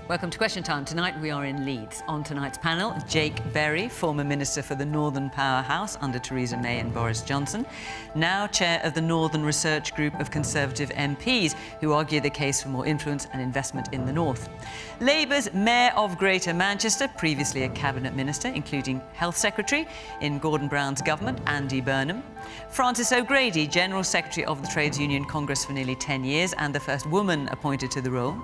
Welcome to Question Time. Tonight we are in Leeds. On tonight's panel, Jake Berry, former Minister for the Northern Powerhouse under Theresa May and Boris Johnson, now chair of the Northern Research Group of Conservative MPs, who argue the case for more influence and investment in the North. Labour's Mayor of Greater Manchester, previously a Cabinet Minister, including Health Secretary in Gordon Brown's government, Andy Burnham. Frances O'Grady, General Secretary of the Trades Union Congress for nearly 10 years and the first woman appointed to the role.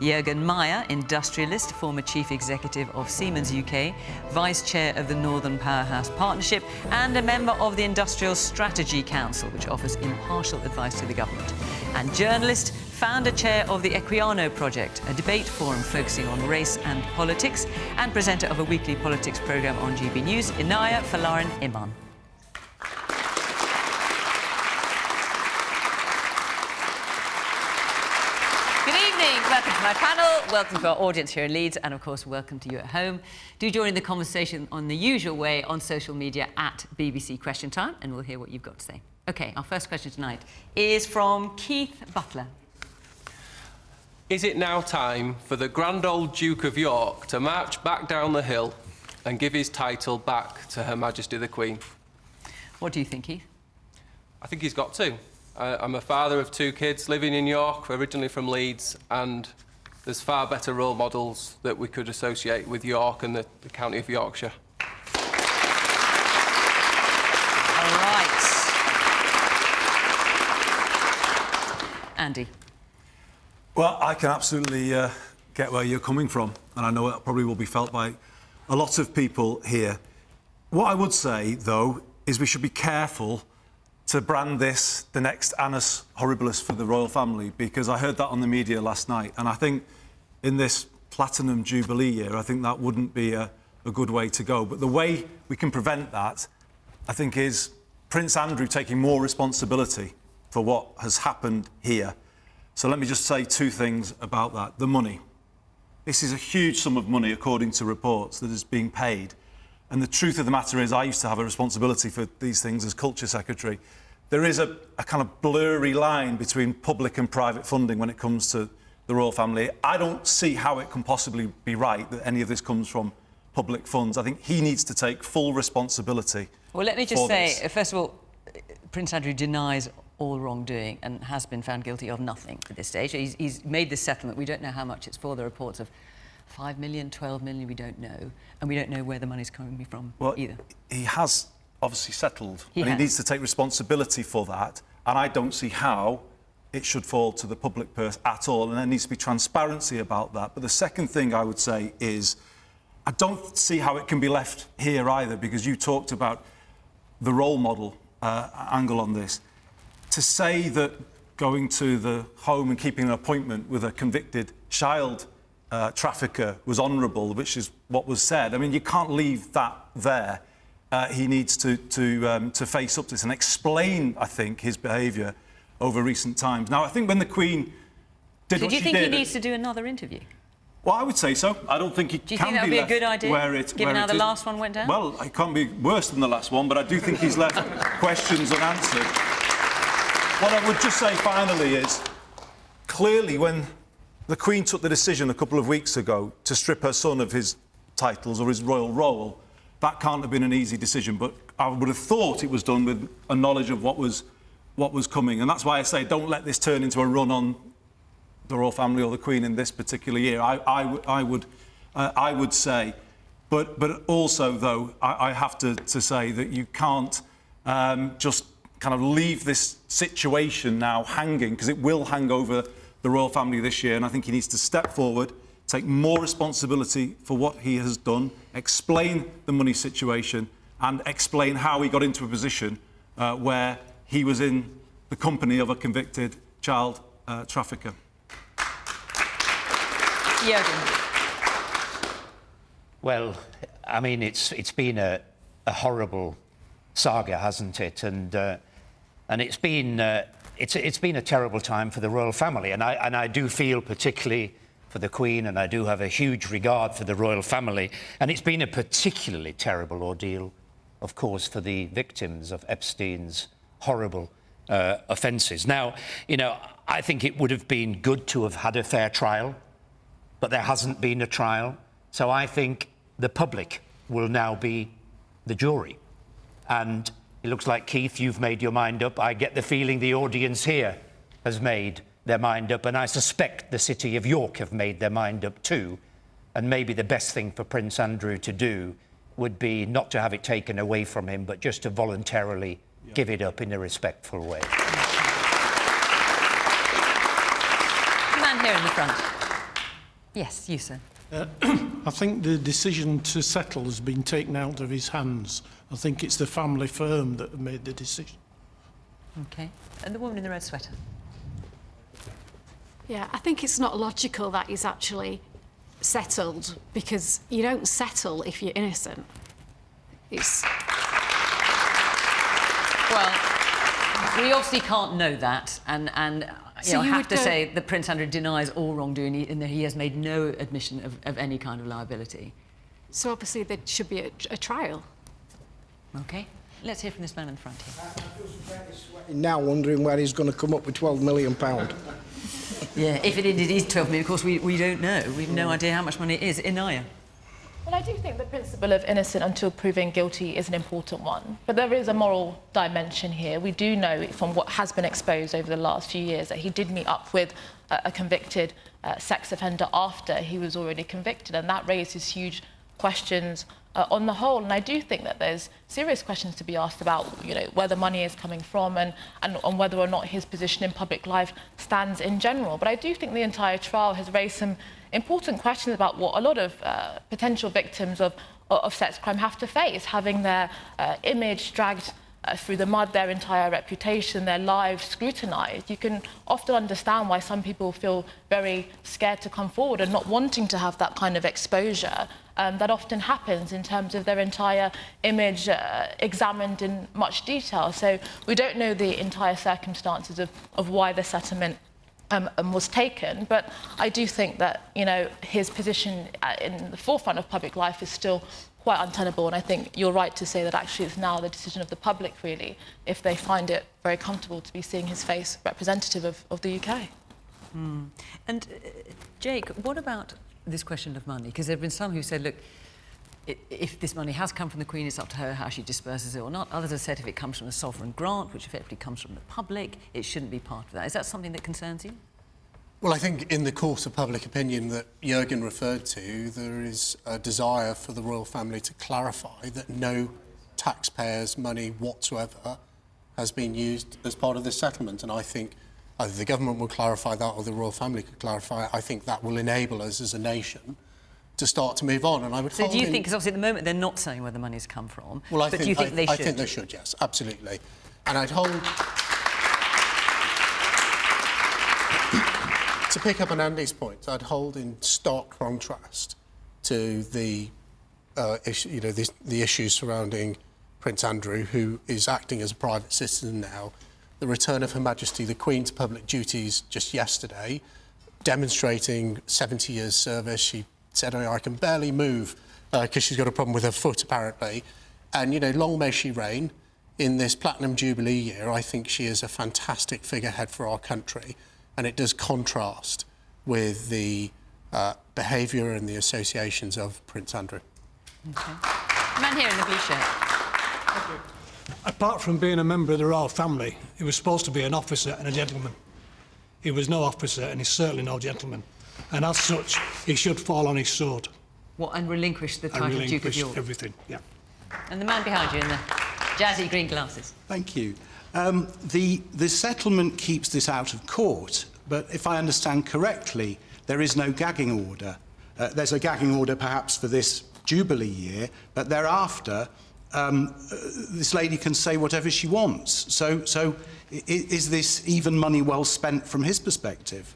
Juergen Maier, industrialist, former Chief Executive of Siemens UK, Vice Chair of the Northern Powerhouse Partnership and a member of the Industrial Strategy Council, which offers impartial advice to the government. And journalist, founder chair of the Equiano Project, a debate forum focusing on race and politics, and presenter of a weekly politics programme on GB News, Inaya Folarin Iman. Welcome to my panel, welcome to our audience here in Leeds, and of course welcome to you at home. Do join in the conversation on the usual way on social media at BBC Question Time, and we'll hear what you've got to say. OK, our first question tonight is from Keith Butler. Is it now time for the grand old Duke of York to march back down the hill and give his title back to Her Majesty the Queen? What do you think, Keith? I think he's got to. I'm a father of 2 kids living in York, originally from Leeds, and there's far better role models that we could associate with York and the county of Yorkshire. All right. Andy. Well, I can absolutely get where you're coming from, and I know that probably will be felt by a lot of people here. What I would say, though, is we should be careful to brand this the next annus horribilis for the royal family, because I heard that on the media last night, and I think in this Platinum Jubilee year, I think that wouldn't be a good way to go. But the way we can prevent that, I think, is Prince Andrew taking more responsibility for what has happened here. So let me just say 2 things about that. The money. This is a huge sum of money, according to reports, that is being paid. And the truth of the matter is, I used to have a responsibility for these things as Culture Secretary. There is a kind of blurry line between public and private funding when it comes to the royal family. I don't see how it can possibly be right that any of this comes from public funds. I think he needs to take full responsibility. Well, let me just say, first of all, Prince Andrew denies all wrongdoing and has been found guilty of nothing at this stage. He's made this settlement. We don't know how much it's for. The reports of 5 million, 12 million, we don't know. And we don't know where the money's coming from either. He has obviously settled, and he needs to take responsibility for that. And I don't see how it should fall to the public purse at all. And there needs to be transparency about that. But the second thing I would say is, I don't see how it can be left here either, because you talked about the role model angle on this. To say that going to the home and keeping an appointment with a convicted child trafficker was honourable, which is what was said. I mean, you can't leave that there. He needs to face up to this and explain, I think, his behaviour over recent times. Now, I think when the Queen did what she did... Do you think he needs to do another interview? Well, I would say so. I don't think it can be left. Do you think that would be a good idea, given how the last one went down? Well, it can't be worse than the last one, but I do think he's left questions unanswered. What I would just say finally is, clearly when the Queen took the decision a couple of weeks ago to strip her son of his titles or his royal role, that can't have been an easy decision, but I would have thought it was done with a knowledge of what was coming. And that's why I say don't let this turn into a run on the royal family or the Queen in this particular year. I would say. But also, though, I have to say that you can't just kind of leave this situation now hanging, because it will hang over the royal family this year, and I think he needs to step forward, take more responsibility for what he has done, explain the money situation, and explain how he got into a position where he was in the company of a convicted child trafficker. Juergen. Well, I mean, it's been a horrible saga, hasn't it? And it's been a terrible time for the royal family, and I do feel particularly for the Queen, and I do have a huge regard for the royal family, and it's been a particularly terrible ordeal, of course, for the victims of Epstein's horrible offences. Now, you know, I think it would have been good to have had a fair trial, but there hasn't been a trial. So I think the public will now be the jury. And it looks like, Keith, you've made your mind up. I get the feeling the audience here has made their mind up, and I suspect the City of York have made their mind up too. And maybe the best thing for Prince Andrew to do would be not to have it taken away from him, but just to voluntarily give it up in a respectful way. The man here in the front. Yes, you, sir. I think the decision to settle has been taken out of his hands. I think it's the family firm that have made the decision. OK. And the woman in the red sweater. Yeah, I think it's not logical that he's actually settled, because you don't settle if you're innocent. It's... Well, we obviously can't know that, and you know, I have to say that Prince Andrew denies all wrongdoing, and that he has made no admission of any kind of liability. So obviously there should be a trial. OK. Let's hear from this man in the front here. Now wondering where he's going to come up with £12 million. Yeah, if it indeed is 12 million, of course, we don't know. We've no idea how much money it is. Inaya? Well, I do think the principle of innocent until proven guilty is an important one. But there is a moral dimension here. We do know from what has been exposed over the last few years that he did meet up with a convicted sex offender after he was already convicted, and that raises huge questions on the whole. And I do think that there's serious questions to be asked about, you know, where the money is coming from and whether or not his position in public life stands in general. But I do think the entire trial has raised some important questions about what a lot of potential victims of sex crime have to face, having their image dragged through the mud, their entire reputation, their lives scrutinised. You can often understand why some people feel very scared to come forward and not wanting to have that kind of exposure. That often happens in terms of their entire image examined in much detail. So we don't know the entire circumstances of why the settlement was taken, but I do think that, you know, his position in the forefront of public life is still quite untenable, and I think you're right to say that actually it's now the decision of the public, really, if they find it very comfortable to be seeing his face representative of the UK. Mm. And Jake, what about this question of money? Because there have been some who said, look, if this money has come from the Queen, it's up to her how she disperses it or not. Others have said if it comes from a sovereign grant, which effectively comes from the public, it shouldn't be part of that. Is that something that concerns you? Well, I think in the course of public opinion that Juergen referred to, there is a desire for the royal family to clarify that no taxpayers' money whatsoever has been used as part of this settlement. And I think either the government will clarify that or the royal family could clarify it. I think that will enable us as a nation to start to move on. And I would So do you think, because obviously at the moment they're not saying where the money's come from, well, do you think they should? I think they should, yes, absolutely. And I'd hold... To pick up on Andy's point, I'd hold in stark contrast to the the issues surrounding Prince Andrew, who is acting as a private citizen now, the return of Her Majesty the Queen to public duties just yesterday, demonstrating 70 years service. She said, I can barely move because she's got a problem with her foot, apparently. And, you know, long may she reign. In this Platinum Jubilee year, I think she is a fantastic figurehead for our country. And it does contrast with the behaviour and the associations of Prince Andrew. OK. Man here in the blue shirt. Apart from being a member of the royal family, he was supposed to be an officer and a gentleman. He was no officer and he's certainly no gentleman. And as such, he should fall on his sword. What, and relinquish the title of Duke of York? Everything, yeah. And the man behind you in the jazzy green glasses. Thank you. The settlement keeps this out of court, but if I understand correctly, there is no gagging order. There's a gagging order perhaps for this Jubilee year, but thereafter, this lady can say whatever she wants. So is this even money well spent from his perspective?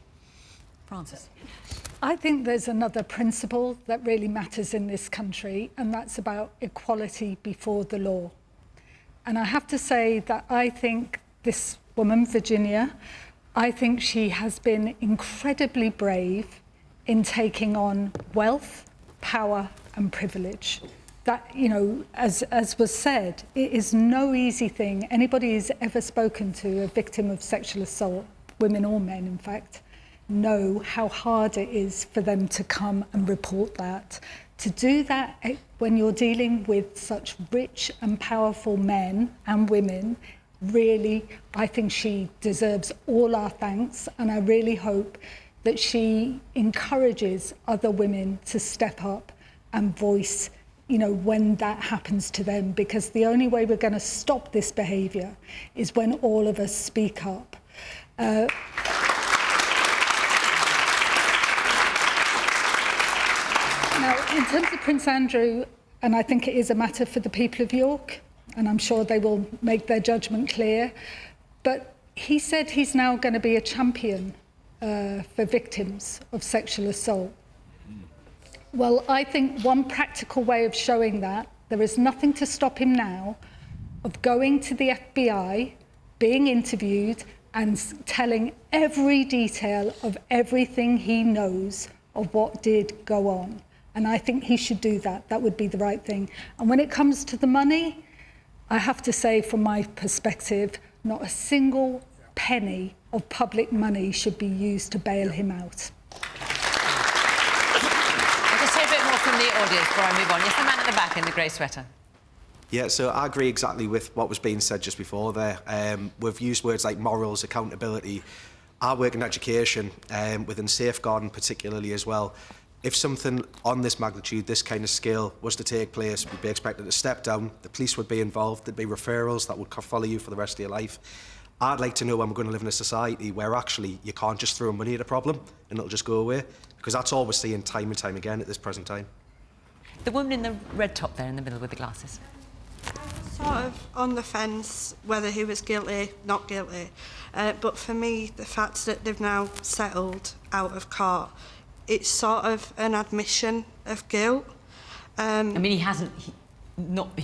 Francis. I think there's another principle that really matters in this country, and that's about equality before the law. And I have to say that I think this woman, Virginia, I think she has been incredibly brave in taking on wealth, power and privilege. That, you know, as was said, it is no easy thing. Anybody who's ever spoken to a victim of sexual assault, women or men in fact, know how hard it is for them to come and report that. To do that when you're dealing with such rich and powerful men and women, really, I think she deserves all our thanks, and I really hope that she encourages other women to step up and voice, you know, when that happens to them, because the only way we're going to stop this behaviour is when all of us speak up. Now, in terms of Prince Andrew, and I think it is a matter for the people of York, and I'm sure they will make their judgment clear, but he said he's now going to be a champion for victims of sexual assault. Well, I think one practical way of showing that, there is nothing to stop him now of going to the FBI, being interviewed and telling every detail of everything he knows of what did go on. And I think he should do that. That would be the right thing. And when it comes to the money, I have to say, from my perspective, not a single penny of public money should be used to bail him out. From the audience before I move on. Yes, the man at the back in the grey sweater. Yeah, so I agree exactly with what was being said just before there. We've used words like morals, accountability. I work in education, within safeguarding particularly as well. If something on this magnitude, this kind of scale was to take place, we'd be expected to step down, the police would be involved, there'd be referrals that would follow you for the rest of your life. I'd like to know when we're going to live in a society where actually you can't just throw money at a problem and it'll just go away, because that's all we're seeing time and time again at this present time. The woman in the red top there in the middle with the glasses. Sort of on the fence whether he was guilty, not guilty. But for me, the fact that they've now settled out of court, it's sort of an admission of guilt. I mean, he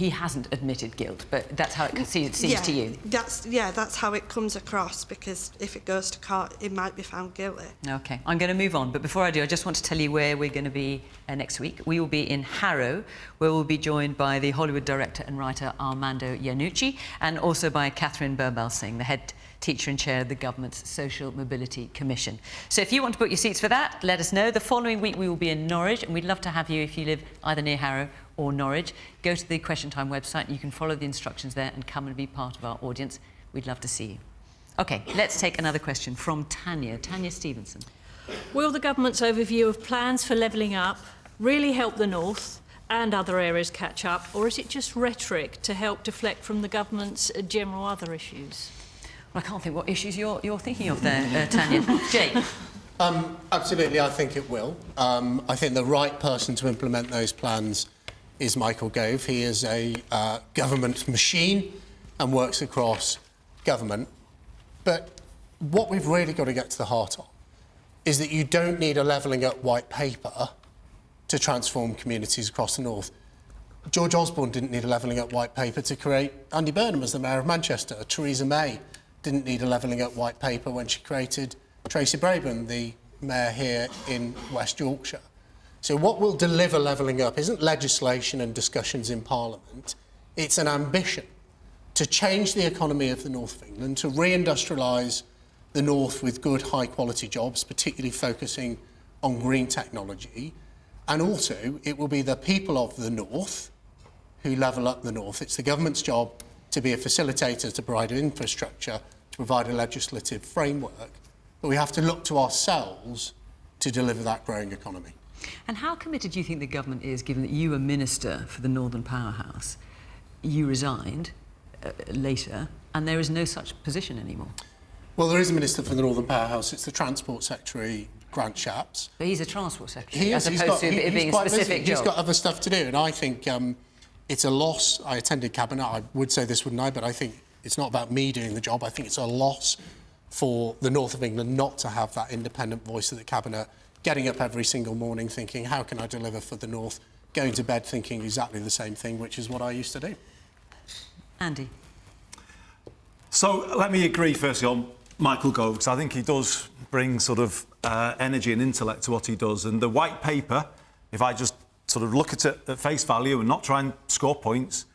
hasn't admitted guilt, but that's how it seems to you. That's how it comes across, because if it goes to court, it might be found guilty. OK, I'm going to move on, but before I do, I just want to tell you where we're going to be next week. We will be in Harrow, where we'll be joined by the Hollywood director and writer Armando Iannucci, and also by Catherine Birbal-Singh, the head teacher and chair of the government's Social Mobility Commission. So if you want to book your seats for that, let us know. The following week we will be in Norwich, and we'd love to have you if you live either near Harrow or Norwich. Go to the Question Time website, you can follow the instructions there and come and be part of our audience. We'd love to see you. OK, let's take another question from Tanya Stevenson. Will the government's overview of plans for levelling up really help the North and other areas catch up, or is it just rhetoric to help deflect from the government's general other issues? Well, I can't think what issues you're thinking of there, Tanya. Jake? Absolutely, I think it will. I think the right person to implement those plans is Michael Gove. He is a government machine and works across government. But what we've really got to get to the heart of is that you don't need a levelling up white paper to transform communities across the North. George Osborne didn't need a levelling up white paper to create Andy Burnham as the Mayor of Manchester. Theresa May didn't need a levelling up white paper when she created Tracy Brabham, the Mayor here in West Yorkshire. So what will deliver levelling up isn't legislation and discussions in Parliament, it's an ambition to change the economy of the North of England, to re-industrialise the North with good, high-quality jobs, particularly focusing on green technology. And also, it will be the people of the North who level up the North. It's the government's job to be a facilitator, to provide an infrastructure, to provide a legislative framework. But we have to look to ourselves to deliver that growing economy. And how committed do you think the government is, given that you were Minister for the Northern Powerhouse? You resigned later, and there is no such position anymore. Well, there is a Minister for the Northern Powerhouse. It's the Transport Secretary, Grant Shapps. But he's a Transport Secretary, he is. as opposed to it being a specific job. He's got other stuff to do, and I think it's a loss. I attended Cabinet. I would say this, wouldn't I? But I think it's not about me doing the job. I think it's a loss for the North of England not to have that independent voice of the Cabinet, getting up every single morning thinking, how can I deliver for the North? Going to bed thinking exactly the same thing, which is what I used to do. Andy? So let me agree firstly on Michael Gove, because I think he does bring sort of energy and intellect to what he does. And the white paper, if I just sort of look at it at face value and not try and score points,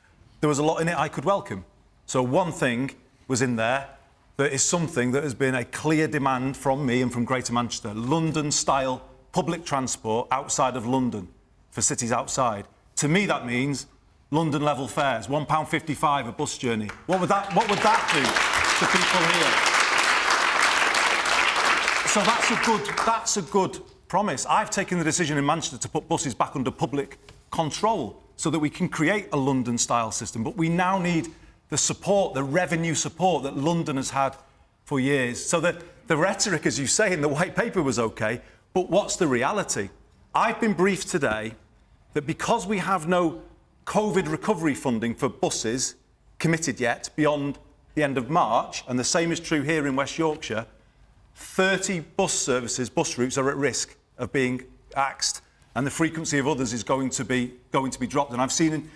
there was a lot in it I could welcome. So one thing was in there there is something that has been a clear demand from me and from Greater Manchester. London-style public transport outside of London for cities outside. To me, that means London-level fares, £1.55 a bus journey. What would that do to people here? So that's a good promise. I've taken the decision in Manchester to put buses back under public control so that we can create a London-style system. But we now need the support, the revenue support that London has had for years. So the rhetoric, as you say, in the white paper was OK, but what's the reality? I've been briefed today that because we have no COVID recovery funding for buses committed yet beyond the end of March, and the same is true here in West Yorkshire, 30 bus services, bus routes are at risk of being axed, and the frequency of others is going to be dropped. And I've seen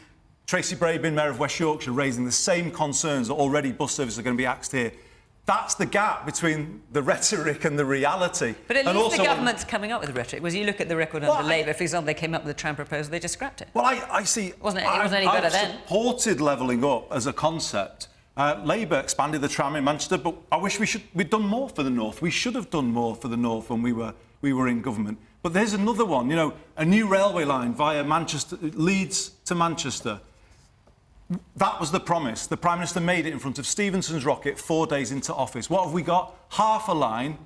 Tracy Brabin, Mayor of West Yorkshire, raising the same concerns that already bus services are going to be axed here. That's the gap between the rhetoric and the reality. But at least the government's coming up with the rhetoric. Was you look at the record under Labour, for example, they came up with a tram proposal, they just scrapped it. Well, I see. It wasn't any better then. I've supported levelling up as a concept. Labour expanded the tram in Manchester, but I wish we'd done more for the North. We should have done more for the North when we were in government. But there's another one, you know, a new railway line via Manchester, Leeds to Manchester. That was the promise. The Prime Minister made it in front of Stephenson's rocket 4 days into office. What have we got? Half a line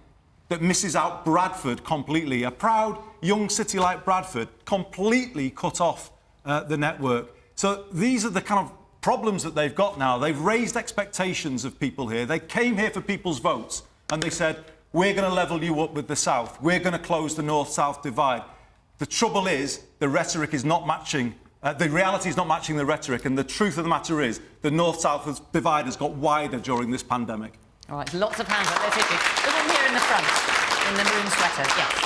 that misses out Bradford completely. A proud young city like Bradford completely cut off the network. So these are the kind of problems that they've got now. They've raised expectations of people here. They came here for people's votes and they said, we're going to level you up with the South. We're going to close the North-South divide. The trouble is, the rhetoric is not matching. The reality is not matching the rhetoric, and the truth of the matter is the North-South divide has got wider during this pandemic. All right, lots of hands up. Let's hit you. The one here in the front, in the maroon sweater. Yes.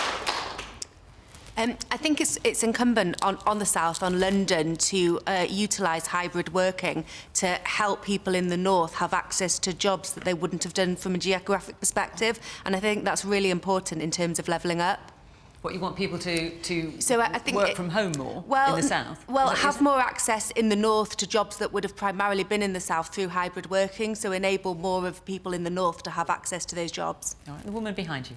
I think it's incumbent on the South, on London, to utilise hybrid working to help people in the North have access to jobs that they wouldn't have done from a geographic perspective. And I think that's really important in terms of levelling up. What, you want people to I think work from home more in the South? Well, have more access in the North to jobs that would have primarily been in the South through hybrid working, so enable more of people in the North to have access to those jobs. All right, the woman behind you.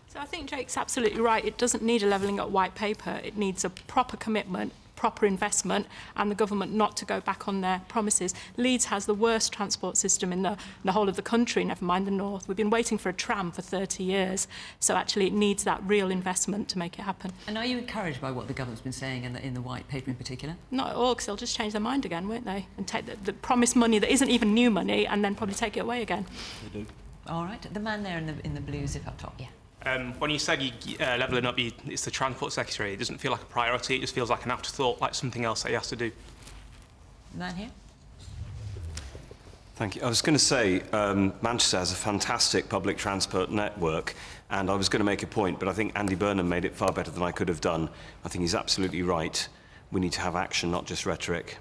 So I think Jake's absolutely right. It doesn't need a levelling up white paper. It needs a proper commitment, proper investment, and the government not to go back on their promises. Leeds has the worst transport system in the whole of the country, never mind the North. We've been waiting for a tram for 30 years. So actually it needs that real investment to make it happen. And are you encouraged by what the government's been saying in the white paper in particular? Not at all, because they'll just change their mind again, won't they? And take the promised money that isn't even new money and then probably take it away again. They do. All right, the man there in the blue zip up top, yeah. When you said levelling up, it's the Transport Secretary. It doesn't feel like a priority. It just feels like an afterthought, like something else that he has to do. The man here. Thank you. I was going to say Manchester has a fantastic public transport network, and I was going to make a point, but I think Andy Burnham made it far better than I could have done. I think he's absolutely right. We need to have action, not just rhetoric.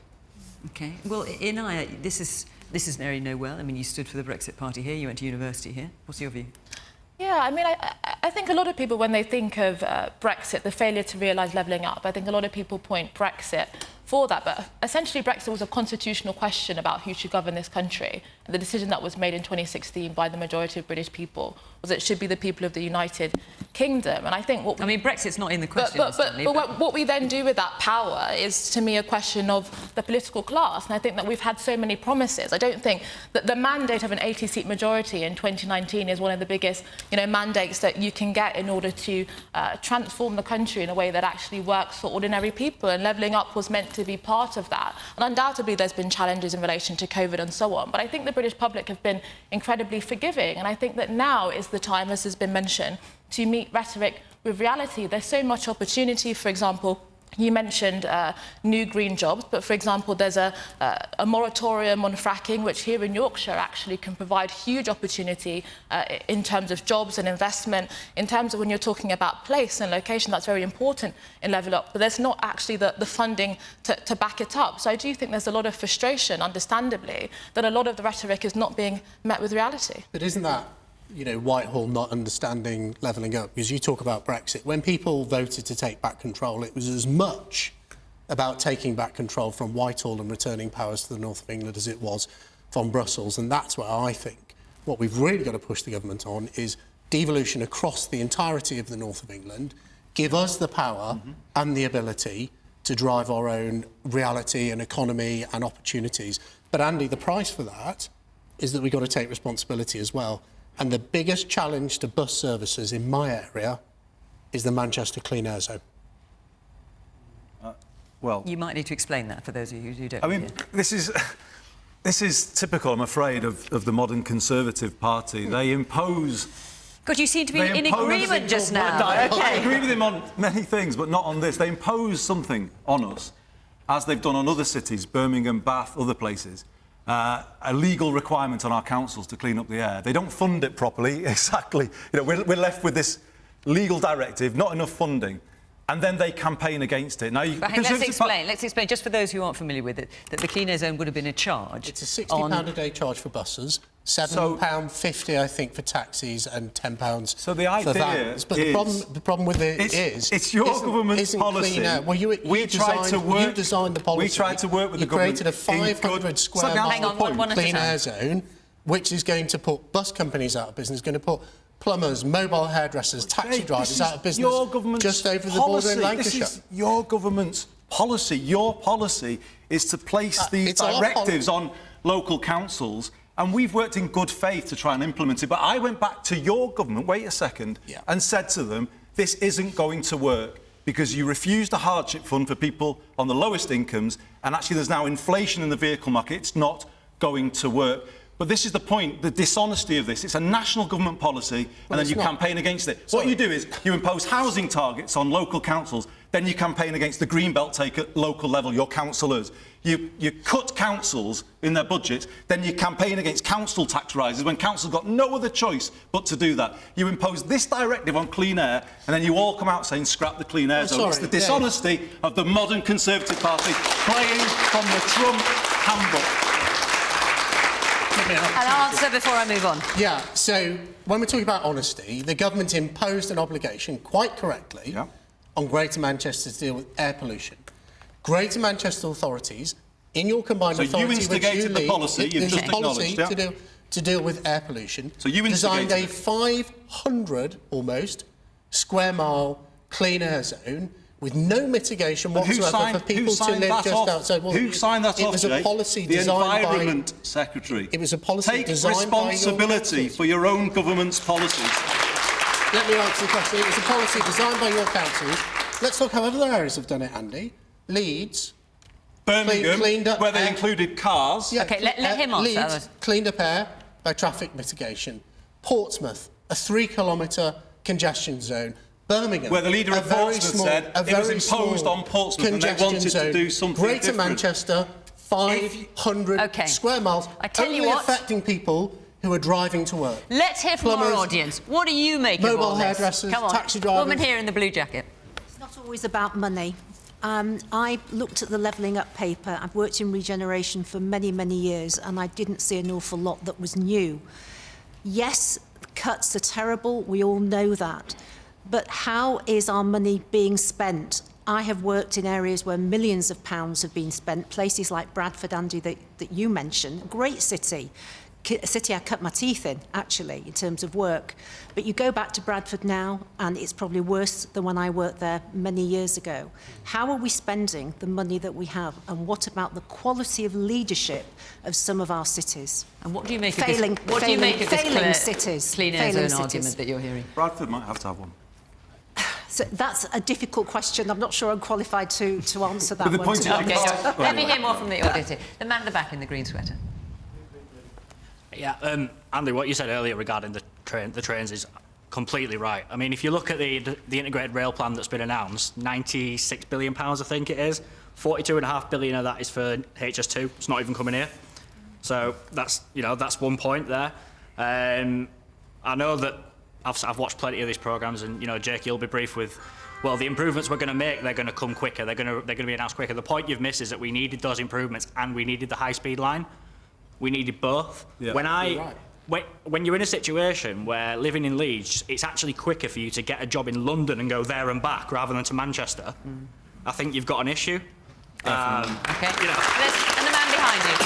OK. Well, Inaya, this is an area you know well. I mean, you stood for the Brexit Party here. You went to university here. What's your view? Yeah, I mean, I think a lot of people, when they think of Brexit, the failure to realise levelling up, I think a lot of people point Brexit for that. But essentially, Brexit was a constitutional question about who should govern this country. And the decision that was made in 2016 by the majority of British people was it should be the people of the United Kingdom. And I think what... I mean, Brexit's not in the question, but what we then do with that power is, to me, a question of the political class. And I think that we've had so many promises. I don't think that the mandate of an 80-seat majority in 2019 is one of the biggest, mandates that you can get in order to transform the country in a way that actually works for ordinary people. And levelling up was meant to be part of that. And undoubtedly, there's been challenges in relation to COVID and so on. But I think the British public have been incredibly forgiving. And I think that now is the time, as has been mentioned, to meet rhetoric with reality. There's so much opportunity. For example, you mentioned new green jobs, but for example, there's a moratorium on fracking, which here in Yorkshire actually can provide huge opportunity in terms of jobs and investment. In terms of when you're talking about place and location, that's very important in Level Up, but there's not actually the funding to back it up. So I do think there's a lot of frustration, understandably, that a lot of the rhetoric is not being met with reality. But isn't that, Whitehall not understanding levelling up? Because you talk about Brexit. When people voted to take back control, it was as much about taking back control from Whitehall and returning powers to the north of England as it was from Brussels. And that's where I think what we've really got to push the government on is devolution across the entirety of the north of England, give us the power and the ability to drive our own reality and economy and opportunities. But Andy, the price for that is that we've got to take responsibility as well. And the biggest challenge to bus services in my area is the Manchester Clean Air Zone. Well, you might need to explain that for those of you who don't. I mean, this is typical, I'm afraid, of the modern Conservative Party. They impose. God, you seem to be in agreement just now. I Okay. agree with him on many things, but not on this. They impose something on us, as they've done on other cities, Birmingham, Bath, other places. A legal requirement on our councils to clean up the air. They don't fund it properly. Exactly. You know, we're left with this legal directive, not enough funding, and then they campaign against it. Now, Let's explain, just for those who aren't familiar with it, that the Clean Air Zone would have been a charge. It's a £60 a day charge for buses, £7.50, I think, for taxis, and £10 so the for idea vans. But the problem with it is... It's your government's policy. Well, you designed the policy. We tried to work with the government. You created a 500 square mile clean air zone, which is going to put bus companies out of business, going to put plumbers, mobile hairdressers, taxi drivers out of business just over the border in Lancashire. This is your government's policy. Your policy is to place these directives on local councils, and we've worked in good faith to try and implement it. But I went back to your government, wait a second, and said to them, this isn't going to work because you refused a hardship fund for people on the lowest incomes, and actually there's now inflation in the vehicle market. It's not going to work. But this is the point, the dishonesty of this. It's a national government policy, and then you campaign against it. What you do is you impose housing targets on local councils, then you campaign against the green belt take at local level, your councillors. You cut councils in their budgets, then you campaign against council tax rises when councils got no other choice but to do that. You impose this directive on clean air, and then you all come out saying scrap the Clean Air Zone. It's the dishonesty of the modern Conservative Party playing from the Trump handbook. An answer before I move on. Yeah, so when we're talking about honesty, the government imposed an obligation, quite correctly, on Greater Manchester to deal with air pollution. Greater Manchester authorities, in your combined authority, you instigated the policy, you've just acknowledged, to deal with air pollution. So you designed a 500 almost square mile clean air zone with no mitigation whatsoever for people to live just outside. Well, who signed that off? It was a policy the designed Environment Secretary. It was a policy Take designed by responsibility for your own government's policies. Let me answer the question. It was a policy designed by your councils. Let's look how other areas have done it, Andy. Leeds, Birmingham, cleaned up where they included cars. Yeah, OK, let him answer. Leeds cleaned up air by traffic mitigation. Portsmouth, a 3-kilometre congestion zone. Birmingham, where the leader of Portsmouth said it was imposed on Portsmouth and they wanted to do something Greater different. Manchester, 500 square miles, I tell only you what, affecting people who are driving to work. Let's hear from our audience. What do you make of all this? Mobile hairdressers, Come on. taxi drivers. Woman here in the blue jacket. It's not always about money. I looked at the Levelling Up paper. I've worked in regeneration for many, many years, and I didn't see an awful lot that was new. Yes, cuts are terrible. We all know that. But how is our money being spent? I have worked in areas where millions of pounds have been spent, places like Bradford, Andy, that you mentioned, a great city. A city I cut my teeth in, actually, in terms of work. But you go back to Bradford now, and it's probably worse than when I worked there many years ago. How are we spending the money that we have? And what about the quality of leadership of some of our cities? And what do you make of this? What do you make of this cities? Clean Air Zone argument that you're hearing? Bradford might have to have one. So that's a difficult question. I'm not sure I'm qualified to answer that one. Let me hear more from the audience here. The man at the back in the green sweater. Yeah, Andy, what you said earlier regarding the trains is completely right. I mean, if you look at the integrated rail plan that's been announced, £96 billion, I think it is, 42.5 billion of that is for HS2. It's not even coming here. So that's one point there. I know that I've watched plenty of these programmes, and Jake, you'll be brief with, well, the improvements we're going to make, they're going to come quicker. They're going to be announced quicker. The point you've missed is that we needed those improvements, and we needed the high-speed line. We needed both. Yeah. When you're in a situation where living in Leeds, it's actually quicker for you to get a job in London and go there and back rather than to Manchester, I think you've got an issue. OK. And the man behind you.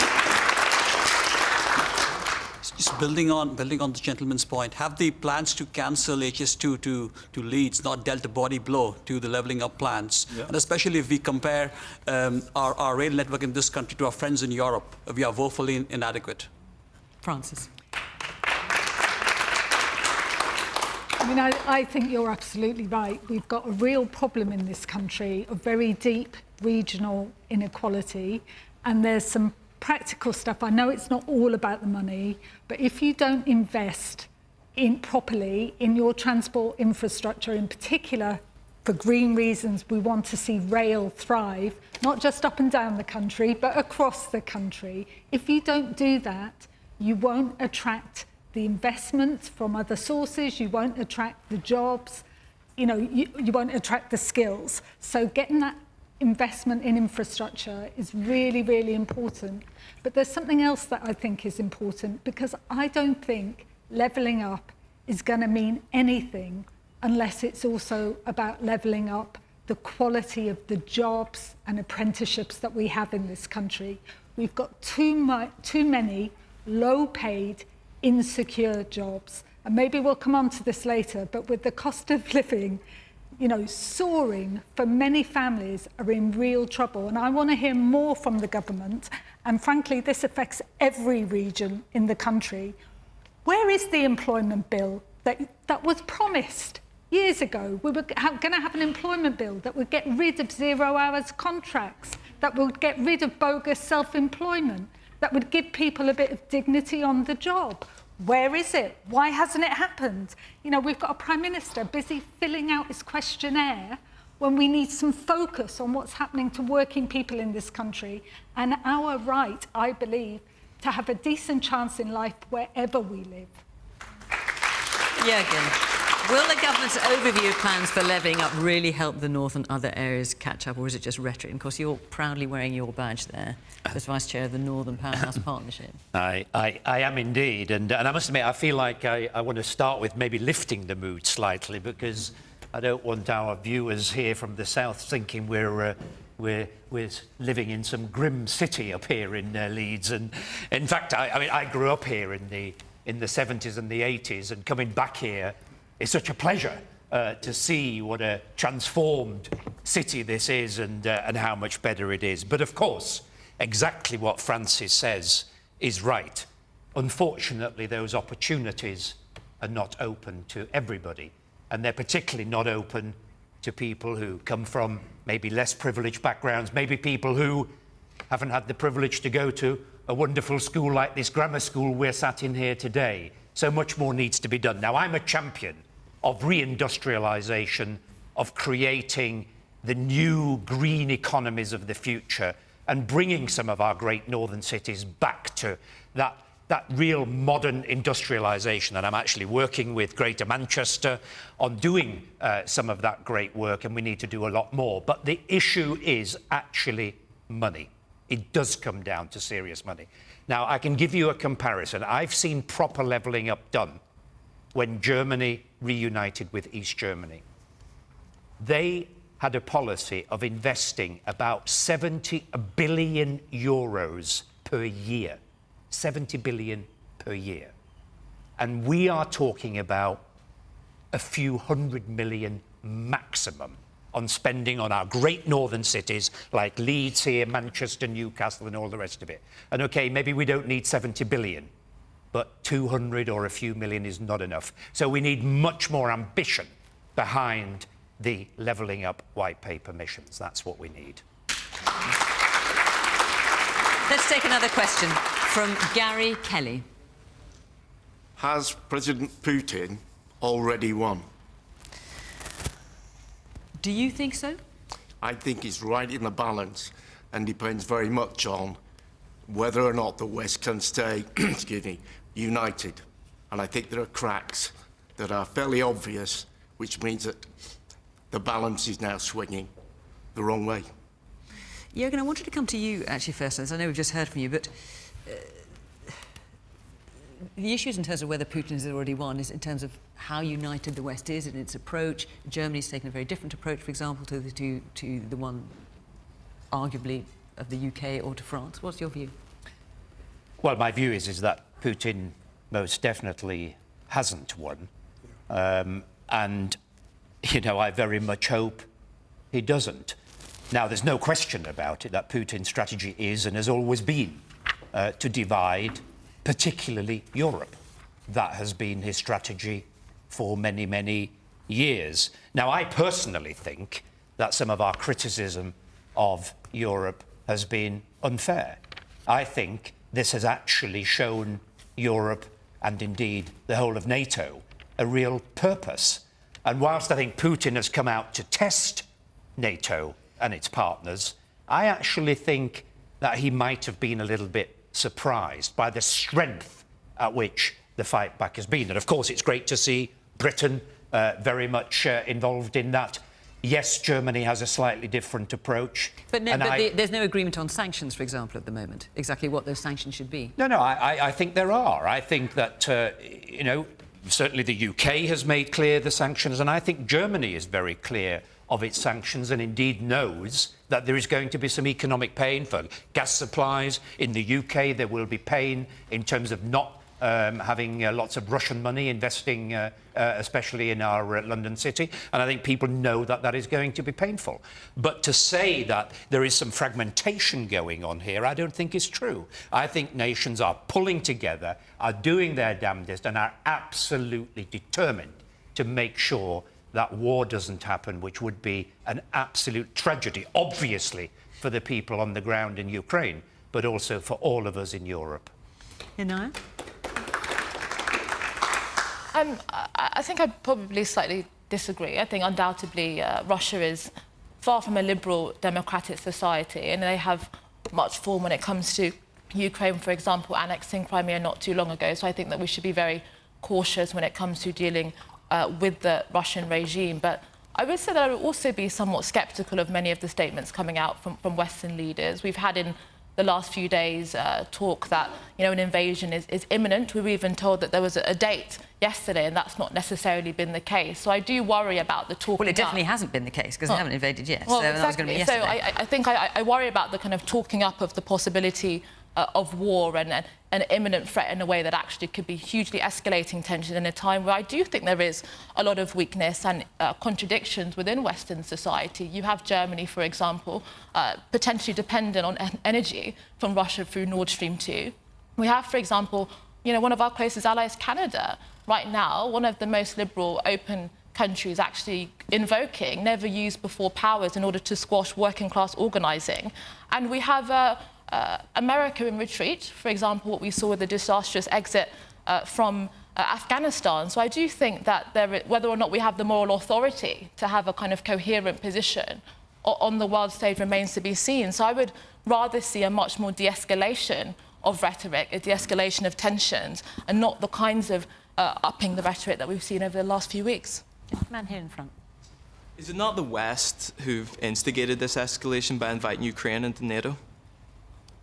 Just building on the gentleman's point, have the plans to cancel HS2 to Leeds not dealt a body blow to the levelling up plans? Yeah. And especially if we compare our rail network in this country to our friends in Europe, we are woefully inadequate. Francis. I mean, I think you're absolutely right. We've got a real problem in this country of very deep regional inequality, and there's some practical stuff. I know it's not all about the money, but if you don't invest properly in your transport infrastructure, in particular for green reasons, we want to see rail thrive, not just up and down the country, but across the country. If you don't do that, you won't attract the investment from other sources, you won't attract the jobs, you won't attract the skills. So getting that investment in infrastructure is really, really important. But there's something else that I think is important, because I don't think levelling up is going to mean anything unless it's also about levelling up the quality of the jobs and apprenticeships that we have in this country. We've got too many low-paid, insecure jobs. And maybe we'll come on to this later, but with the cost of living, soaring, for many families are in real trouble. And I want to hear more from the government. And frankly, this affects every region in the country. Where is the employment bill that was promised years ago? We were going to have an employment bill that would get rid of 0 hours contracts, that would get rid of bogus self-employment, that would give people a bit of dignity on the job. Where is it? Why hasn't it happened? We've got a Prime Minister busy filling out his questionnaire when we need some focus on what's happening to working people in this country and our right, I believe, to have a decent chance in life wherever we live. Juergen, will the government's overview of plans for levelling up really help the North and other areas catch up, or is it just rhetoric? And of course, you're proudly wearing your badge there as Vice Chair of the Northern Powerhouse Partnership. I am indeed, and I must admit, I feel like I want to start with maybe lifting the mood slightly, because I don't want our viewers here from the south thinking we're living in some grim city up here in Leeds. And in fact, I grew up here in the 70s and the 80s, and coming back here, it's such a pleasure to see what a transformed city this is and how much better it is. But of course, exactly what Francis says is right. Unfortunately, those opportunities are not open to everybody, and they're particularly not open to people who come from maybe less privileged backgrounds, maybe people who haven't had the privilege to go to a wonderful school like this grammar school we're sat in here today. So much more needs to be done. Now, I'm a champion of reindustrialisation, of creating the new green economies of the future and bringing some of our great northern cities back to that real modern industrialisation. And I'm actually working with Greater Manchester on doing some of that great work, and we need to do a lot more. But the issue is actually money. It does come down to serious money. Now, I can give you a comparison. I've seen proper levelling up done when Germany reunited with East Germany. They had a policy of investing about 70 billion euros per year. 70 billion per year. And we are talking about a few hundred million maximum on spending on our great northern cities like Leeds here, Manchester, Newcastle, and all the rest of it. And okay, maybe we don't need 70 billion, but 200 or a few million is not enough. So we need much more ambition behind the levelling up white paper missions. That's what we need. Let's take another question from Gary Kelly. Has President Putin already won? Do you think so? I think he's right in the balance, and depends very much on whether or not the West can stay excuse me, united. And I think there are cracks that are fairly obvious, which means that the balance is now swinging the wrong way. Juergen, I wanted to come to you actually first, as I know we've just heard from you, but the issues in terms of whether Putin has already won is in terms of how united the West is in its approach. Germany's taken a very different approach, for example, to the one arguably of the UK or to France. What's your view? Well, my view is that Putin most definitely hasn't won. And, you know, I very much hope he doesn't. Now, there's no question about it that Putin's strategy is and has always been to divide, particularly Europe. That has been his strategy for many, many years. Now, I personally think that some of our criticism of Europe has been unfair. I think this has actually shown Europe, and indeed the whole of NATO, a real purpose. And whilst I think Putin has come out to test NATO and its partners, I actually think that he might have been a little bit surprised by the strength at which the fight back has been. And of course, it's great to see Britain very much involved in that. Yes, Germany has a slightly different approach. But there's no agreement on sanctions, for example, at the moment. Exactly what those sanctions should be. No, I think there are. I think that, you know, certainly the UK has made clear the sanctions, and I think Germany is very clear of its sanctions and indeed knows that there is going to be some economic pain for gas supplies. In the UK, there will be pain in terms of not having lots of Russian money investing, especially in our London city. And I think people know that that is going to be painful. But to say that there is some fragmentation going on here, I don't think is true. I think nations are pulling together, are doing their damnedest, and are absolutely determined to make sure that war doesn't happen, which would be an absolute tragedy, obviously, for the people on the ground in Ukraine, but also for all of us in Europe. Inaya? I think I'd probably slightly disagree. I think undoubtedly Russia is far from a liberal democratic society, and they have much form when it comes to Ukraine, for example, annexing Crimea not too long ago. So I think that we should be very cautious when it comes to dealing with the Russian regime. But I would say that I would also be somewhat sceptical of many of the statements coming out from Western leaders. We've had in the last few days talk that, you know, an invasion is imminent. We were even told that there was a date yesterday, and that's not necessarily been the case. So I do worry about the talking. Well, it definitely hasn't been the case because they haven't invaded yet. Well, so exactly. that was going to be yesterday. So I think I worry about the kind of talking up of the possibility of war and an imminent threat in a way that actually could be hugely escalating tension in a time where I do think there is a lot of weakness and contradictions within Western society. You have Germany, for example, potentially dependent on energy from Russia through Nord Stream 2. We have, for example, you know, one of our closest allies, Canada, right now, one of the most liberal, open countries actually invoking never-used-before powers in order to squash working-class organising. And we have America in retreat, for example, what we saw with the disastrous exit from Afghanistan. So I do think that whether or not we have the moral authority to have a kind of coherent position on the world stage remains to be seen. So I would rather see a much more de-escalation of rhetoric, a de-escalation of tensions, and not the kinds of upping the rhetoric that we've seen over the last few weeks. Man here in front. Is it not the West who've instigated this escalation by inviting Ukraine into NATO?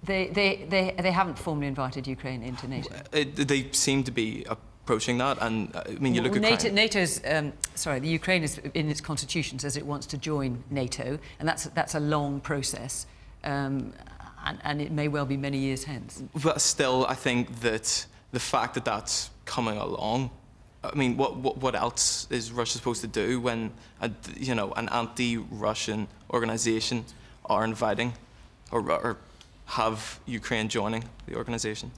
They haven't formally invited Ukraine into NATO. They seem to be approaching that, and I mean, you look at NATO's. Sorry, the Ukraine is in its constitution says it wants to join NATO, and that's a long process, and it may well be many years hence. But still, I think that the fact that that's coming along. I mean, what else is Russia supposed to do when you know, an anti-Russian organisation are inviting or have Ukraine joining the organisation?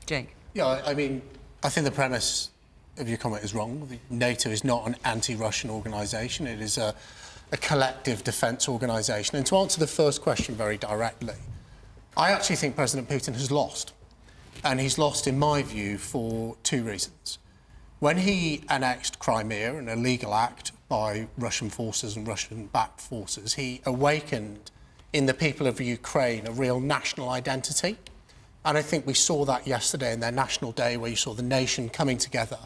Jake? Yeah, I mean, I think the premise of your comment is wrong. NATO is not an anti-Russian organisation. It is a collective defence organisation. And to answer the first question very directly, I actually think President Putin has lost. And he's lost, in my view, for two reasons. When he annexed Crimea, an illegal act by Russian forces and Russian-backed forces, he awakened in the people of Ukraine a real national identity. And I think we saw that yesterday in their National Day, where you saw the nation coming together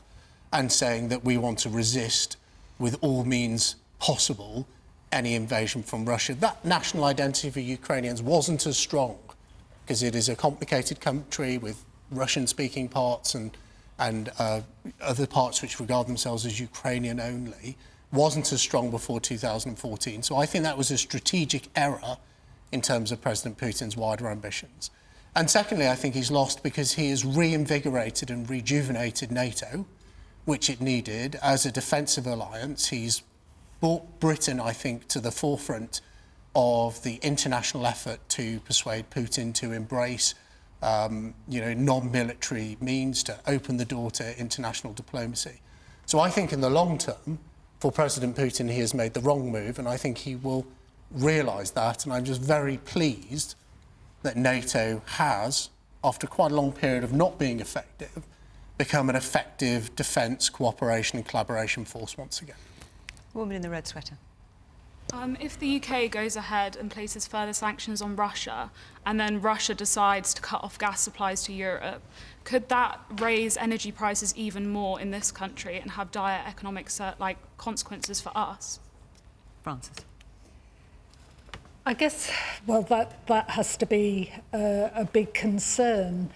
and saying that we want to resist with all means possible any invasion from Russia. That national identity for Ukrainians wasn't as strong because it is a complicated country with Russian-speaking parts and other parts which regard themselves as Ukrainian only, wasn't as strong before 2014. So I think that was a strategic error in terms of President Putin's wider ambitions. And secondly, I think he's lost because he has reinvigorated and rejuvenated NATO, which it needed as a defensive alliance. He's brought Britain, I think, to the forefront of the international effort to persuade Putin to embrace non-military means to open the door to international diplomacy. So I think in the long term, for President Putin, he has made the wrong move, and I think he will realise that. And I'm just very pleased that NATO has, after quite a long period of not being effective, become an effective defence, cooperation and collaboration force once again. Woman in the red sweater. If the UK goes ahead and places further sanctions on Russia, and then Russia decides to cut off gas supplies to Europe, could that raise energy prices even more in this country and have dire economic consequences for us? Frances. I guess, well, that has to be a big concern.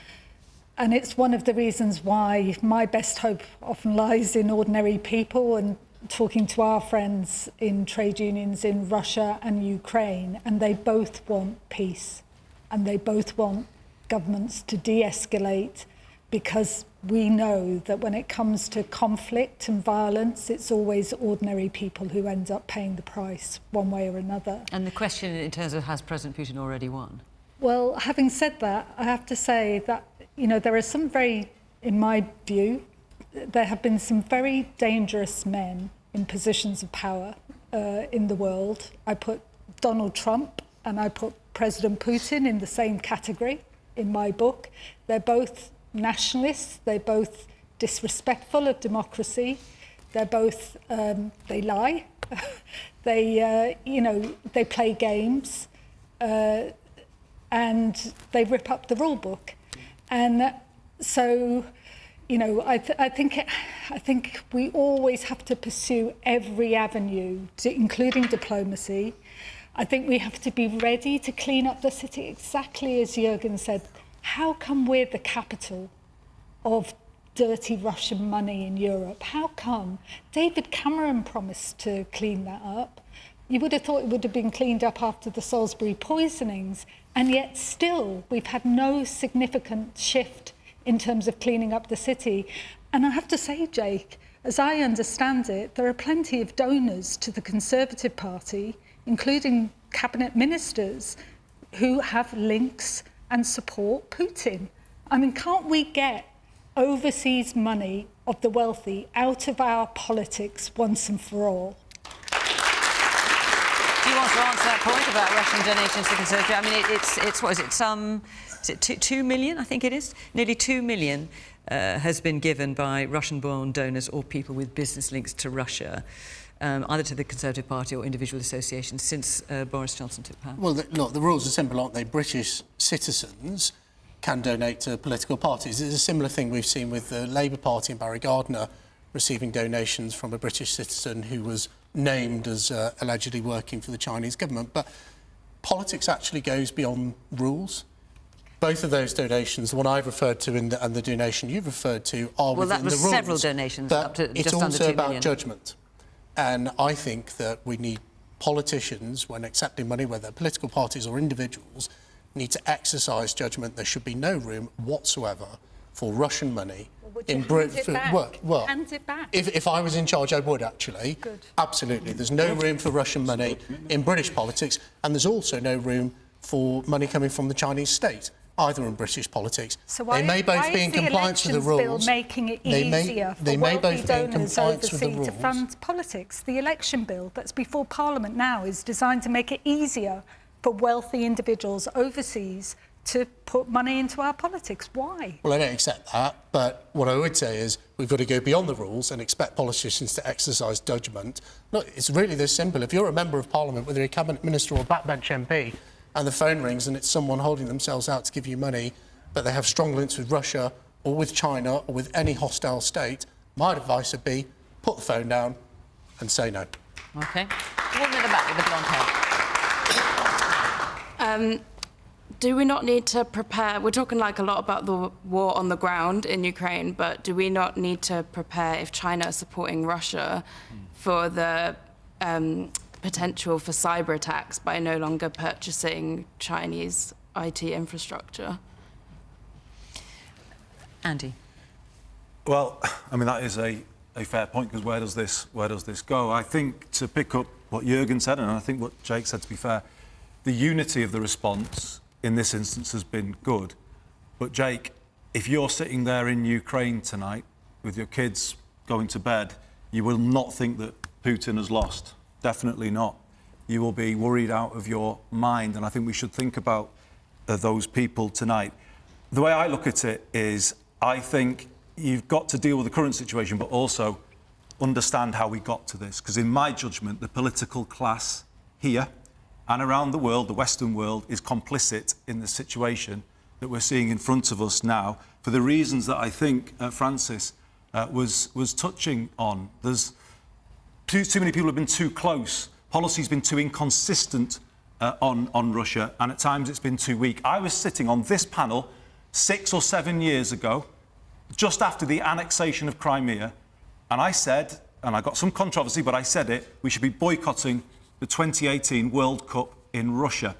And it's one of the reasons why my best hope often lies in ordinary people and talking to our friends in trade unions in Russia and Ukraine, and they both want peace and they both want governments to de-escalate, because we know that when it comes to conflict and violence, it's always ordinary people who end up paying the price one way or another. And the question in terms of, has President Putin already won? Well, having said that, I have to say that, there are some in my view, there have been some very dangerous men in positions of power in the world. I put Donald Trump and I put President Putin in the same category in my book. They're both nationalists, they're both disrespectful of democracy, they're both, they lie, they play games, and they rip up the rule book. And so, I think we always have to pursue every avenue, including diplomacy. I think we have to be ready to clean up the city, exactly as Juergen said. How come we're the capital of dirty Russian money in Europe? How come? David Cameron promised to clean that up. You would have thought it would have been cleaned up after the Salisbury poisonings, and yet still we've had no significant shift in terms of cleaning up the city. And I have to say, Jake, as I understand it, there are plenty of donors to the Conservative Party, including cabinet ministers, who have links and support Putin. I mean, can't we get overseas money of the wealthy out of our politics once and for all? Do you want to answer that point about Russian donations to the Conservative? I mean, it's what is it, is it 2 million, I think it is? Nearly 2 million has been given by Russian-born donors or people with business links to Russia, either to the Conservative Party or individual associations, since Boris Johnson took power. Well, look, the rules are simple, aren't they? British citizens can donate to political parties. It's a similar thing we've seen with the Labour Party and Barry Gardiner receiving donations from a British citizen who was named as allegedly working for the Chinese government. But politics actually goes beyond rules. Both of those donations, the one I've referred to and the donation you've referred to, are within the rules. Well, that was several donations, up to just under 2 million. It's also about judgment. And I think that we need politicians, when accepting money, whether political parties or individuals, need to exercise judgment. There should be no room whatsoever for Russian money in Britain. Well, hand it back. If I was in charge, I would actually. Good. Absolutely. There's no room for Russian money in British politics, and there's also no room for money coming from the Chinese state, either in British politics. So why, they may both be in compliance with the rules. Bill making it easier for wealthy donors overseas to fund politics? The election bill that's before Parliament now is designed to make it easier for wealthy individuals overseas to put money into our politics. Why? Well, I don't accept that, but what I would say is we've got to go beyond the rules and expect politicians to exercise judgment. Look, it's really this simple. If you're a member of Parliament, whether you're a cabinet minister or a backbench MP, and the phone rings and it's someone holding themselves out to give you money, but they have strong links with Russia or with China or with any hostile state, my advice would be put the phone down and say no. OK. Woman at the back with the blonde hair. Do we not need to prepare? We're talking a lot about the war on the ground in Ukraine, but do we not need to prepare if China is supporting Russia for the potential for cyber attacks by no longer purchasing Chinese IT infrastructure? Andy? Well, I mean, that is a fair point, because where does this go? I think, to pick up what Juergen said, and I think what Jake said, to be fair, the unity of the response in this instance has been good. But Jake, if you're sitting there in Ukraine tonight with your kids going to bed, you will not think that Putin has lost. Definitely not. You will be worried out of your mind, and I think we should think about those people tonight. The way I look at it is, I think you've got to deal with the current situation, but also understand how we got to this. Because in my judgment, the political class here and around the world, the Western world, is complicit in the situation that we're seeing in front of us now, for the reasons that I think Francis was touching on. There's too many people have been too close. Policy's been too inconsistent on Russia, and at times it's been too weak. I was sitting on this panel 6 or 7 years ago, just after the annexation of Crimea, and I said, and I got some controversy, but I said it, we should be boycotting the 2018 World Cup in Russia.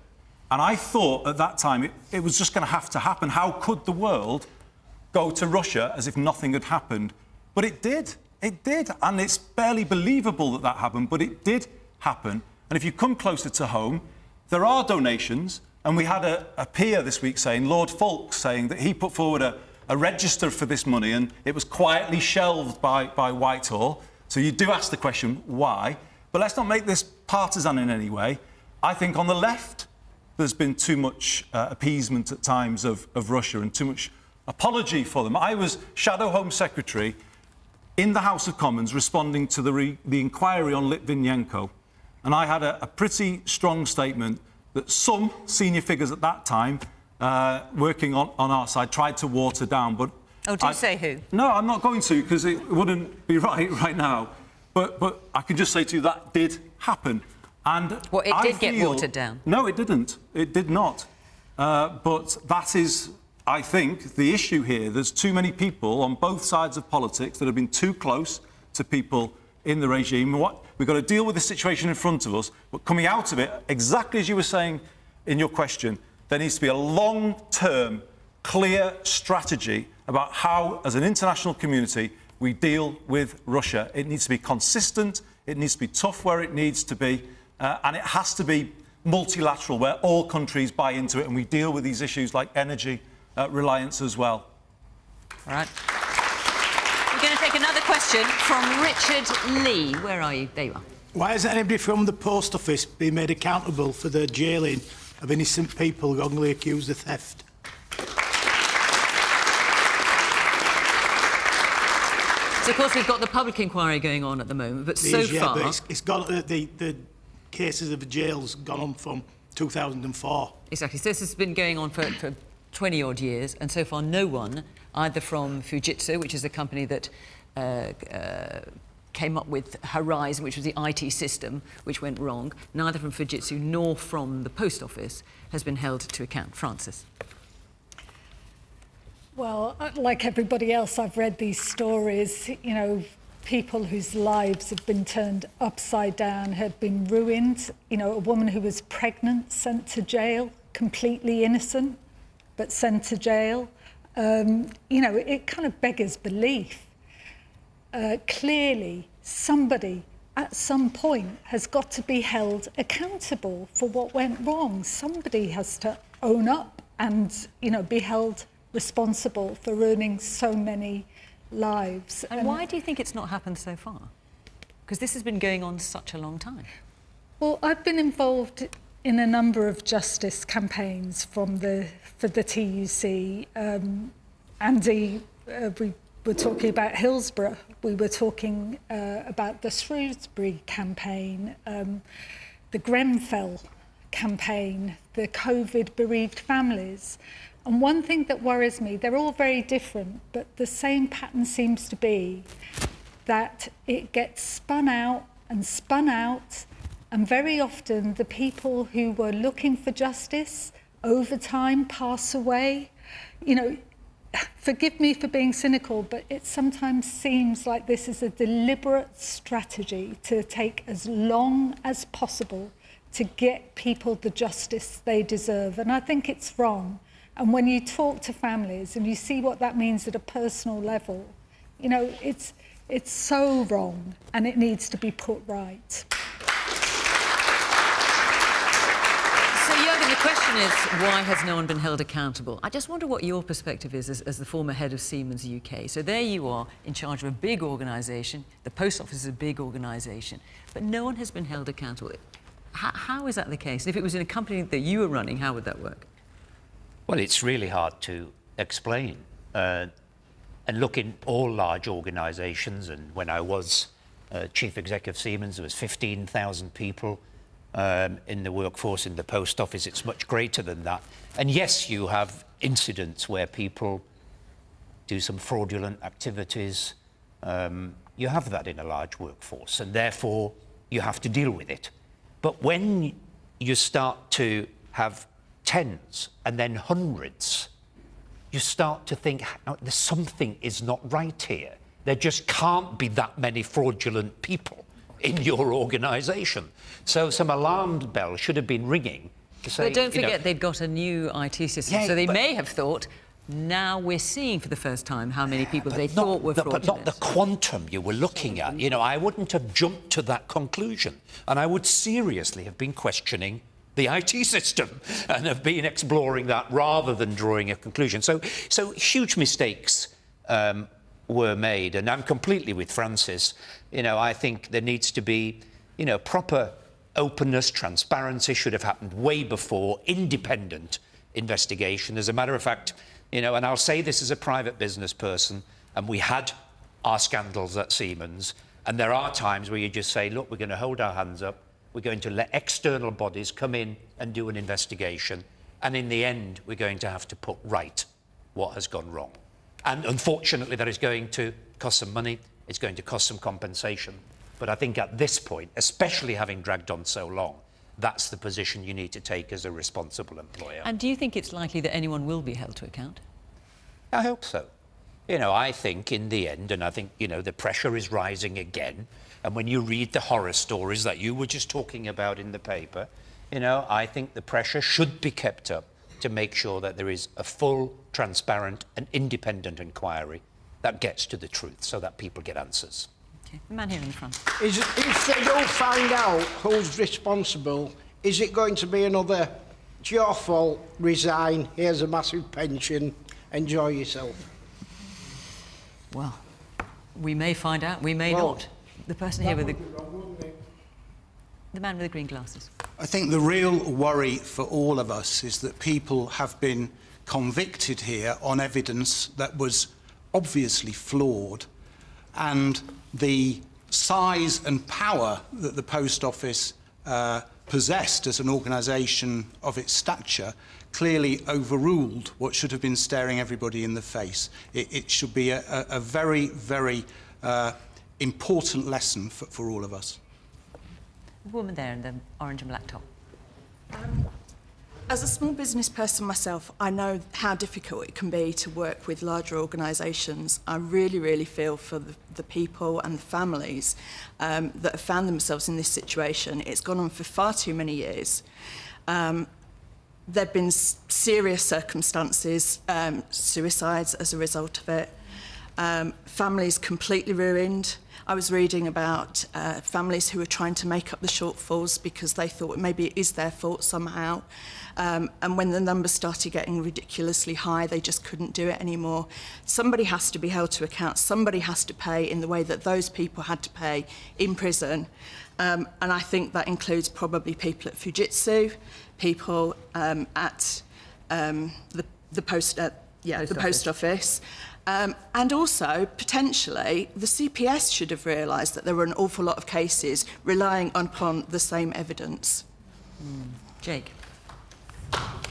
And I thought at that time it was just going to have to happen. How could the world go to Russia as if nothing had happened? But it did. It did. And it's barely believable that that happened, but it did happen. And if you come closer to home, there are donations. And we had a peer this week saying, Lord Falk, saying that he put forward a register for this money, and it was quietly shelved by Whitehall. So you do ask the question, why? But let's not make this partisan in any way. I think on the left, there's been too much appeasement at times of Russia, and too much apology for them. I was Shadow Home Secretary in the House of Commons responding to the inquiry on Litvinenko, and I had a pretty strong statement that some senior figures at that time, working on our side, tried to water down. But say who? No, I'm not going to, because it wouldn't be right now. But I can just say to you that did happen. And it did get watered down? No, it didn't. It did not. But that is, I think, the issue here. There's too many people on both sides of politics that have been too close to people in the regime. We've got to deal with the situation in front of us, but coming out of it, exactly as you were saying in your question, there needs to be a long-term, clear strategy about how, as an international community, we deal with Russia. It needs to be consistent, it needs to be tough where it needs to be, and it has to be multilateral, where all countries buy into it, and we deal with these issues like energy reliance as well. All right. We're going to take another question from Richard Lee. Where are you? There you are. Why hasn't anybody from the post office been made accountable for the jailing of innocent people wrongly accused of theft? So, of course, we've got the public inquiry going on at the moment, but so far... But it's gone, the cases of the jails gone on from 2004. Exactly. So this has been going on for 20-odd years, and so far no one, either from Fujitsu, which is the company that came up with Horizon, which was the IT system, which went wrong, neither from Fujitsu nor from the Post Office has been held to account. Francis? Well, like everybody else, I've read these stories, you know, people whose lives have been turned upside down, have been ruined. You know, a woman who was pregnant, sent to jail, completely innocent, but sent to jail. You know, it kind of beggars belief. Clearly, somebody at some point has got to be held accountable for what went wrong. Somebody has to own up and, you know, be held responsible for ruining so many lives. And why do you think it's not happened so far? Because this has been going on such a long time. Well, I've been involved in a number of justice campaigns for the TUC. Andy, we were talking about Hillsborough. We were talking about the Shrewsbury campaign, the Grenfell campaign, the COVID bereaved families. And one thing that worries me, they're all very different, but the same pattern seems to be that it gets spun out, and very often the people who were looking for justice over time pass away. You know, forgive me for being cynical, but it sometimes seems like this is a deliberate strategy to take as long as possible to get people the justice they deserve. And I think it's wrong. And when you talk to families and you see what that means at a personal level, you know, it's so wrong and it needs to be put right. So, Juergen, the question is, why has no one been held accountable? I just wonder what your perspective is as the former head of Siemens UK. So there you are, in charge of a big organisation. The Post Office is a big organisation, but no one has been held accountable. How is that the case? If it was in a company that you were running, how would that work? Well, it's really hard to explain. And look, in all large organisations, and when I was chief executive of Siemens, there was 15,000 people in the workforce in the post office. It's much greater than that. And yes, you have incidents where people do some fraudulent activities. You have that in a large workforce, and therefore you have to deal with it. But when you start to have tens and then hundreds, you start to think, something is not right here. There just can't be that many fraudulent people in your organisation. So some alarm bell should have been ringing to say... But don't forget, they'd got a new IT system, Yeah, so they may have thought, now we're seeing for the first time how many people they thought were fraudulent. But not the quantum you were looking at. You know, I wouldn't have jumped to that conclusion, and I would seriously have been questioning the IT system and have been exploring that rather than drawing a conclusion. So huge mistakes were made, and I'm completely with Francis. You know, I think there needs to be, you know, proper openness, transparency should have happened way before, independent investigation. As a matter of fact, you know, and I'll say this as a private business person, and we had our scandals at Siemens, and there are times where you just say, look, we're going to hold our hands up, we're going to let external bodies come in and do an investigation, and in the end, we're going to have to put right what has gone wrong. And unfortunately, that is going to cost some money, it's going to cost some compensation. But I think at this point, especially having dragged on so long, that's the position you need to take as a responsible employer. And do you think it's likely that anyone will be held to account? I hope so. You know, I think in the end, and I think, you know, the pressure is rising again, and when you read the horror stories that you were just talking about in the paper, you know, I think the pressure should be kept up to make sure that there is a full, transparent and independent inquiry that gets to the truth so that people get answers. Okay. The man here in the front. If they don't find out who's responsible, is it going to be another, it's your fault, resign, here's a massive pension, enjoy yourself? Well, we may find out, we may not. The person here with the man with the green glasses. I think the real worry for all of us is that people have been convicted here on evidence that was obviously flawed, and the size and power that the Post Office possessed as an organisation of its stature clearly overruled what should have been staring everybody in the face. It should be a very, very important lesson for all of us. The woman there in the orange and black top. As a small business person myself, I know how difficult it can be to work with larger organisations. I really, really feel for the people and the families that have found themselves in this situation. It's gone on for far too many years. There have been serious circumstances, suicides as a result of it, families completely ruined. I was reading about families who were trying to make up the shortfalls because they thought maybe it is their fault somehow. And when the numbers started getting ridiculously high, they just couldn't do it anymore. Somebody has to be held to account. Somebody has to pay in the way that those people had to pay in prison. And I think that includes probably people at Fujitsu, people at the Post Office. And also, potentially, the CPS should have realised that there were an awful lot of cases relying upon the same evidence. Jake.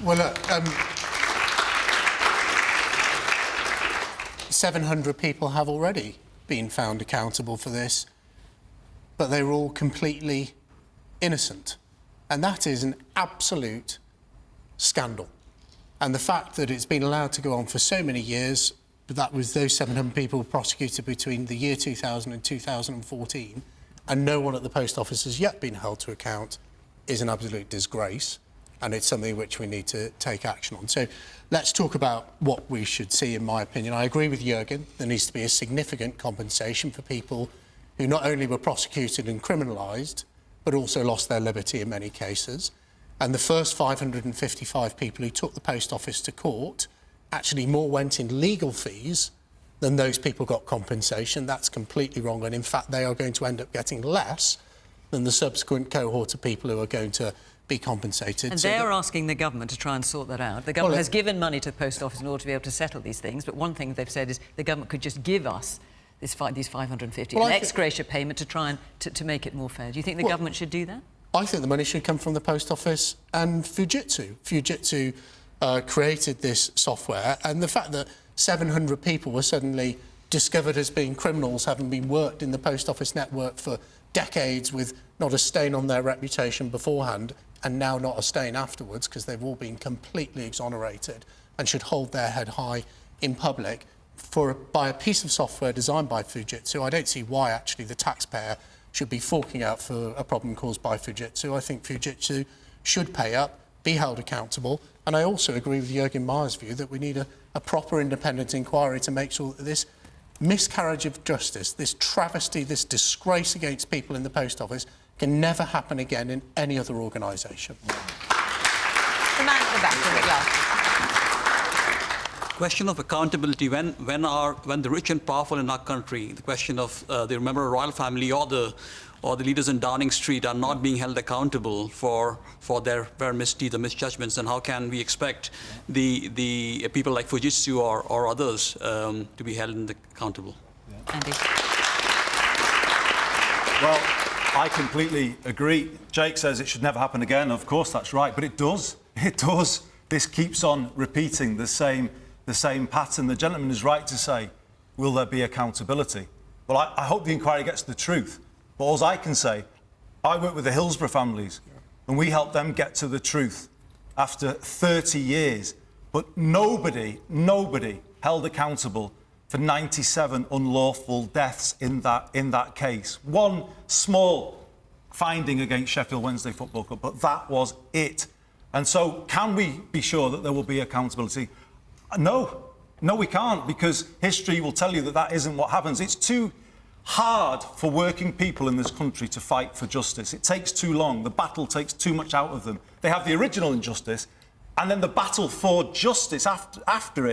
Well, 700 people have already been found accountable for this, but they were all completely innocent. And that is an absolute scandal. And the fact that it's been allowed to go on for so many years, that was those 700 people prosecuted between the year 2000 and 2014, and no one at the Post Office has yet been held to account, is an absolute disgrace. and it's something which we need to take action on. So let's talk about what we should see, in my opinion. I agree with Juergen. There needs to be a significant compensation for people who not only were prosecuted and criminalised, but also lost their liberty in many cases. And the first 555 people who took the post office to court, actually more went in legal fees than those people got compensation. That's completely wrong. And in fact, they are going to end up getting less than the subsequent cohort of people who are going to be compensated. And they're asking the government to try and sort that out. The government has given money to the post office in order to be able to settle these things, but one thing they've said is the government could just give us these 550, an ex gratia payment to try and to make it more fair. Do you think the government should do that? I think the money should come from the post office and Fujitsu. Fujitsu created this software, and the fact that 700 people were suddenly discovered as being criminals, having been worked in the post office network for decades with not a stain on their reputation beforehand, and now not a stain afterwards, because they've all been completely exonerated and should hold their head high in public by a piece of software designed by Fujitsu. I don't see why actually the taxpayer should be forking out for a problem caused by Fujitsu. I think Fujitsu should pay up, be held accountable, and I also agree with Juergen Maier's view that we need a proper independent inquiry to make sure that this miscarriage of justice, this travesty, this disgrace against people in the post office can never happen again in any other organisation. The man at the back of the glass. Question of accountability when the rich and powerful in our country, the question of the member of the royal family or the leaders in Downing Street are not being held accountable for their misdeeds or misjudgments, then how can we expect the people like Fujitsu or others to be held accountable? Andy. Well, I completely agree. Jake says it should never happen again. Of course, that's right, but it does. It does. This keeps on repeating the same pattern. The gentleman is right to say, will there be accountability? Well, I hope the inquiry gets to the truth. But all I can say, I work with the Hillsborough families, and we help them get to the truth after 30 years. But nobody held accountable for 97 unlawful deaths in that case. One small finding against Sheffield Wednesday Football Club, but that was it. And so can we be sure that there will be accountability? No, we can't, because history will tell you that that isn't what happens. It's too hard for working people in this country to fight for justice. It takes too long. The battle takes too much out of them. They have the original injustice, and then the battle for justice after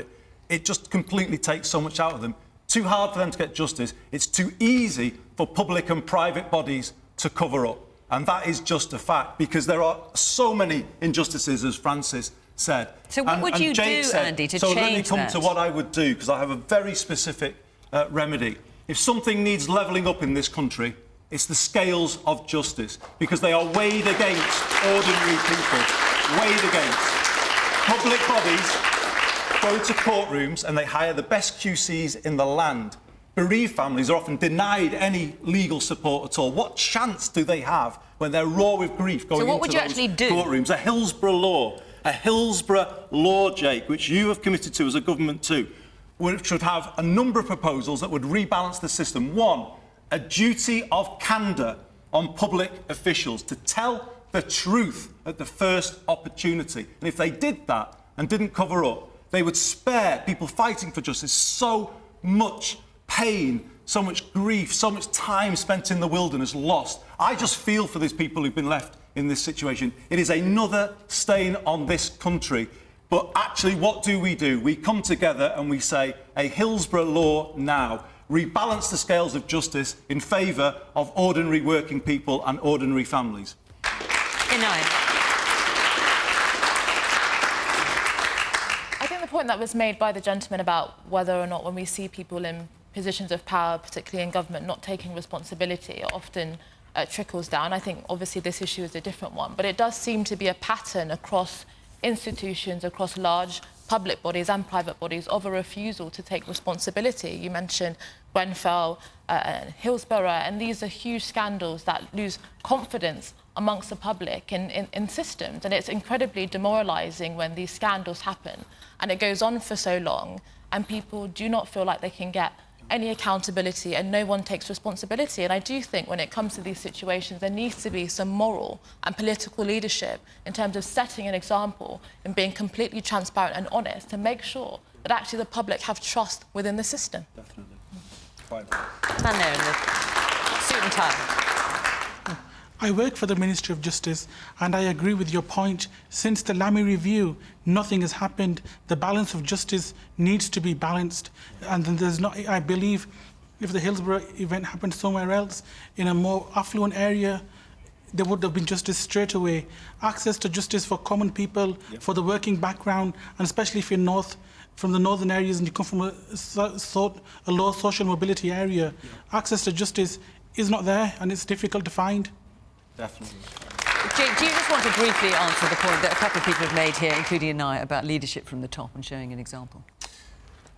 it just completely takes so much out of them. Too hard for them to get justice. It's too easy for public and private bodies to cover up. And that is just a fact, because there are so many injustices, as Francis said. So what would you do, Andy, to change that? So let me come to what I would do, because I have a very specific remedy. If something needs levelling up in this country, it's the scales of justice, because they are weighed against ordinary people, weighed against. Public bodies go to courtrooms and they hire the best QCs in the land. Bereaved families are often denied any legal support at all. What chance do they have when they're raw with grief going into those courtrooms? A Hillsborough law, Jake, which you have committed to as a government too, which should have a number of proposals that would rebalance the system. One, a duty of candour on public officials to tell the truth at the first opportunity. And if they did that and didn't cover up, they would spare people fighting for justice so much pain, so much grief, so much time spent in the wilderness lost. I just feel for these people who've been left in this situation. It is another stain on this country. But actually, what do? We come together and we say, a Hillsborough law now. Rebalance the scales of justice in favour of ordinary working people and ordinary families. Inaya. I think the point that was made by the gentleman about whether or not when we see people in positions of power, particularly in government, not taking responsibility, it often trickles down. I think obviously this issue is a different one, but it does seem to be a pattern across institutions, across large public bodies and private bodies, of a refusal to take responsibility. You mentioned Grenfell and Hillsborough, and these are huge scandals that lose confidence amongst the public in systems, and it's incredibly demoralising when these scandals happen and it goes on for so long and people do not feel like they can get any accountability and no one takes responsibility. And I do think when it comes to these situations, there needs to be some moral and political leadership in terms of setting an example and being completely transparent and honest to make sure that actually the public have trust within the system. Definitely. Man there in the suit and tie. I work for the Ministry of Justice, and I agree with your point. Since the Lamy Review, nothing has happened. The balance of justice needs to be balanced. And then there's not, I believe, if the Hillsborough event happened somewhere else, in a more affluent area, there would have been justice straight away. Access to justice for common people, for the working background, and especially if you're from the northern areas and you come from a low social mobility area, access to justice is not there, and it's difficult to find. Definitely. Jake, do you just want to briefly answer the point that a couple of people have made here, including Inaya, about leadership from the top and showing an example?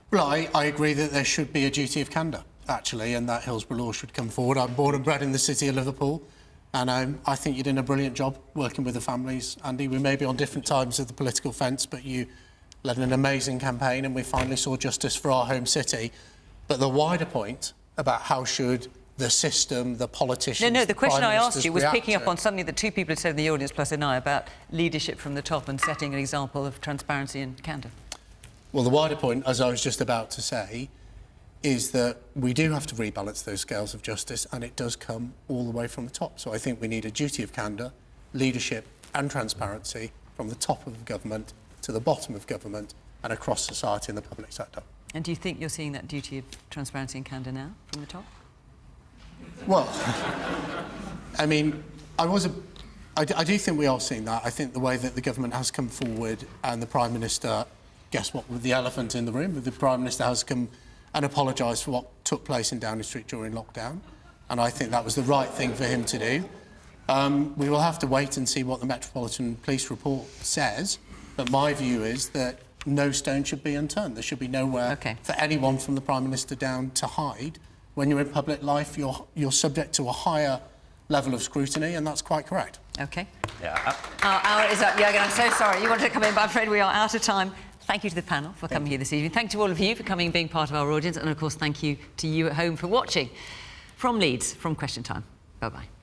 Well, I agree that there should be a duty of candour, actually, and that Hillsborough law should come forward. I'm born and bred in the city of Liverpool, and I think you're doing a brilliant job working with the families. Andy, we may be on different sides of the political fence, but you led an amazing campaign, and we finally saw justice for our home city. But the wider point about how should the system, the politicians... No, the question I asked you was picking up to on something that two people had said in the audience, plus Inaya, about leadership from the top and setting an example of transparency and candour. Well, the wider point, as I was just about to say, is that we do have to rebalance those scales of justice, and it does come all the way from the top. So I think we need a duty of candour, leadership and transparency from the top of government to the bottom of government and across society and the public sector. And do you think you're seeing that duty of transparency and candour now from the top? Well, I mean, I do think we are seeing that. I think the way that the government has come forward and the Prime Minister, guess what, with the elephant in the room, the Prime Minister has come and apologised for what took place in Downing Street during lockdown, and I think that was the right thing for him to do. We will have to wait and see what the Metropolitan Police report says, but my view is that no stone should be unturned. There should be nowhere for anyone from the Prime Minister down to hide. When you're in public life, you're subject to a higher level of scrutiny, and that's quite correct. OK. Yeah. Our hour is up, Juergen. I'm so sorry. You wanted to come in, but I'm afraid we are out of time. Thank you to the panel for coming here this evening. Thank you to all of you for coming and being part of our audience. And, of course, thank you to you at home for watching. From Leeds, from Question Time. Bye-bye.